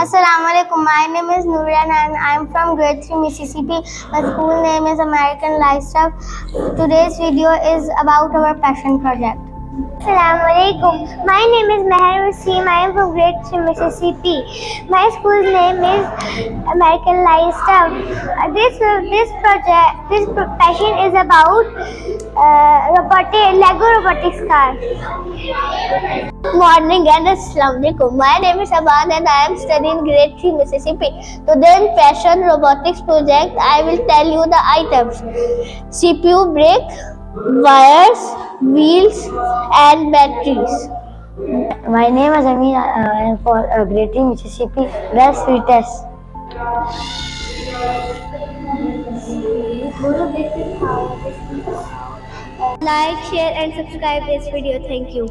Assalamualaikum. My name is Nuran and I am from grade 3 Mississippi. My school name is American Lifestyle. Today's video is about our passion project. Assalamualaikum. My name is Meher Waseem. I am from grade 3 Mississippi. My school's name is American Lifestyle. This passion is about Lego Robotics car. Morning and Assalamualaikum. My name is Aban and I am studying grade 3 Mississippi. Today in Passion Robotics project, I will tell you the items: CPU, brake, wires, wheels, and batteries. My name is Amin. I am for grade 3 Mississippi. Let's retest. Like, share, and subscribe this video. Thank you.